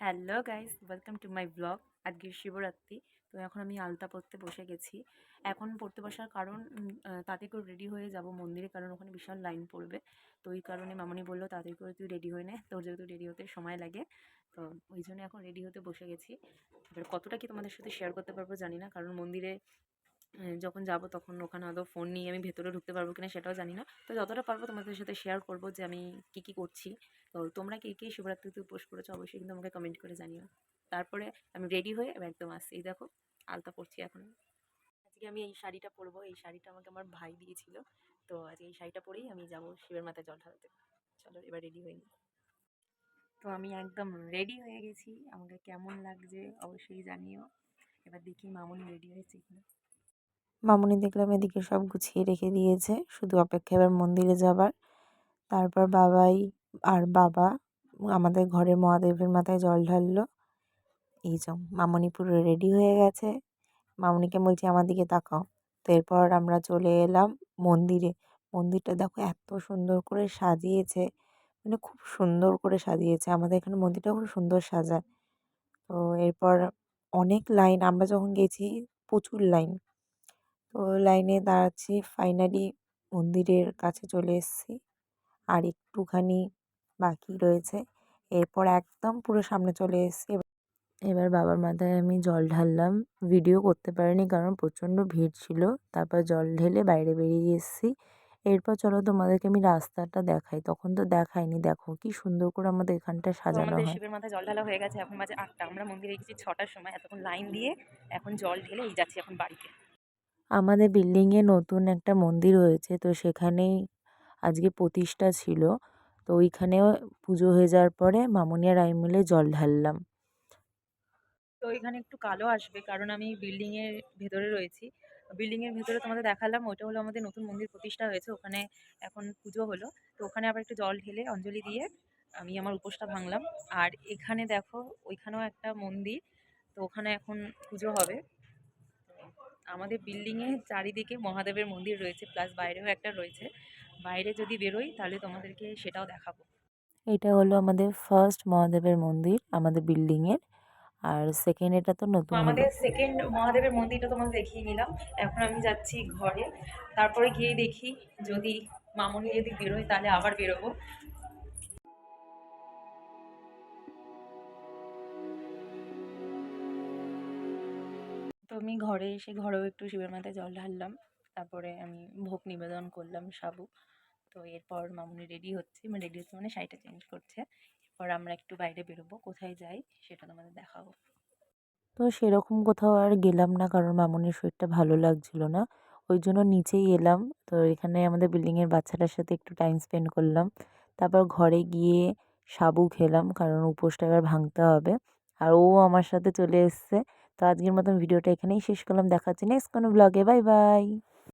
Hello guys, welcome to my blog. আজকে শিবরাত্রি, তো এখন আমি আলতা পরতে বসে গেছি। এখন পড়তে বসার কারণ তাড়াতাড়ি করে রেডি হয়ে যাব মন্দিরে, কারণ ওখানে বিশাল লাইন পড়বে। তো ওই কারণে মামনি বললো তাড়াতাড়ি করে তুই রেডি হয়ে নে, তোর যেহেতু রেডি হতে সময় লাগে। তো ওই জন্য এখন রেডি হতে বসে গেছি। এবার কতটা কি তোমাদের সাথে শেয়ার করতে পারবো জানি না, কারণ মন্দিরে যখন যাব তখন ওখানে আদৌ ফোন নিয়ে আমি ভেতরে ঢুকতে পারবো কিনা সেটাও জানি না। তো যতটা পারবো তোমাদের সাথে শেয়ার করবো যে আমি কী করছি। তো তোমরা কে শিবরাত্রিতে উপোস করেছো অবশ্যই কিন্তু আমাকে কমেন্ট করে জানিও। তারপরে আমি রেডি হয়ে এবার একদম আসছি, এই দেখো আলতা পরছি এখন। আজকে আমি এই শাড়িটা পরবো, এই শাড়িটা আমাকে আমার ভাই দিয়েছিল। তো আজকে এই শাড়িটা পরেই আমি যাব শিবের মাথায় জল ঢালতে। চলো এবার রেডি হয়ে নিই। তো আমি একদম রেডি হয়ে গেছি, আমাকে কেমন লাগছে অবশ্যই জানিও। এবার দেখি মামুনি রেডি হয়েছে কিনা। মামুনি দেখলাম এদিকে সব গুছিয়ে রেখে দিয়েছে, শুধু অপেক্ষা এবার মন্দিরে যাবার। তারপর বাবা আমাদের ঘরের মহাদেবের মাথায় জল ঢাললো। এই যে মামুনি পুরো রেডি হয়ে গেছে। মামুনিকে বলছি আমার দিকে তাকাও। তো এরপর আমরা চলে এলাম মন্দিরে। মন্দিরটা দেখো এত সুন্দর করে সাজিয়েছে, মানে খুব সুন্দর করে সাজিয়েছে। আমাদের এখানে মন্দিরটা খুব সুন্দর সাজায়। তো এরপর অনেক লাইন, আমরা যখন গেছি প্রচুর লাইন। তো লাইনে দাঁড়াচ্ছি, ফাইনালি মন্দিরের কাছে চলে এসেছি। আর একটুখানি বাকি রয়েছে, এরপর একদম পুরো সামনে চলে এসেছি। এবার বাবার মাথায় আমি জল ঢাললাম। ভিডিও করতে পারিনি কারণ প্রচণ্ড ভিড় ছিল। তারপর জল ঢেলে বাইরে বেরিয়ে এসেছি। এরপর চলো তোমাদেরকে আমি রাস্তাটা দেখাই, তখন তো দেখাইনি। দেখো কি সুন্দর করে আমাদের এখানটা তো সাজানো আমাদের হয়। শিবের মাথায় জল ঢালা হয়ে গেছে, এখন বাজে ৮টা। আমরা মন্দিরে গেছি ৬টার সময়, এতক্ষণ লাইন দিয়ে এখন জল ঢেলে এই যাচ্ছি এখন বাড়িতে। আমাদের বিল্ডিংয়ে নতুন একটা মন্দির হয়েছে, তো সেখানেই আজকে প্রতিষ্ঠা ছিল। তো ওইখানেও পুজো হয়ে যাওয়ার পরে মামুনি আর আমি মিলে জল ঢাললাম। তো এখানে একটু কালো আসবে কারণ আমি বিল্ডিং এর ভেতরে রয়েছি। বিল্ডিং এর ভেতরে তোমাদের দেখালাম, ওইটা হলো আমাদের নতুন মন্দির প্রতিষ্ঠা হয়েছে, ওখানে এখন পুজো হলো। তো ওখানে আবার একটু জল ঢেলে অঞ্জলি দিয়ে আমি আমার উপোসটা ভাঙলাম। আর এখানে দেখো ওইখানেও একটা মন্দির, তো ওখানে এখন পুজো হবে। আমাদের বিল্ডিং এ চারিদিকে মহাদেবের মন্দির রয়েছে, প্লাস বাইরেও একটা রয়েছে। বাইরে যদি বেরোই তাহলে তোমাদেরকে সেটাও দেখাবো। এটা হলো আমাদের ফার্স্ট মহাদেবের মন্দির আমাদের বিল্ডিংয়ের। আর সেকেন্ড এটা তো তো নতুন হলো। আমাদের সেকেন্ড মহাদেবের মন্দিরটা তোমাকে দেখিয়ে নিলাম। এখন আমি যাচ্ছি ঘরে, তারপরে গিয়ে দেখি যদি মামুনি যদি বেরোয় তাহলে আবার বেরোবো। তো আমি ঘরে এসে ঘরেও একটু শিবের মাথায় জল ঢাললাম। তারপরে আমি ভোগ নিবেদন করলাম সাবু। তো এরপর মামুনি রেডি হচ্ছে, মানে রেডি হচ্ছে মানে শাড়িটা চেঞ্জ করছে। এরপর আমরা একটু বাইরে বেরোবো, কোথায় যাই সেটা তোমাদের দেখাবো। তো সেরকম কোথাও আর গেলাম না কারণ মামুনির শরীরটা ভালো লাগছিল না। ওই জন্য নিচেই এলাম। তো এখানে আমাদের বিল্ডিংয়ের বাচ্চাটার সাথে একটু টাইম স্পেন্ড করলাম। তারপর ঘরে গিয়ে সাবু খেলাম কারণ উপোসটা এবার ভাঙতে হবে। আর ও আমার সাথে চলে এসছে। তো আজকের মতন ভিডিওটা এখানেই শেষ করলাম। দেখা হচ্ছে নেক্সট কোনো ব্লগে। Bye bye.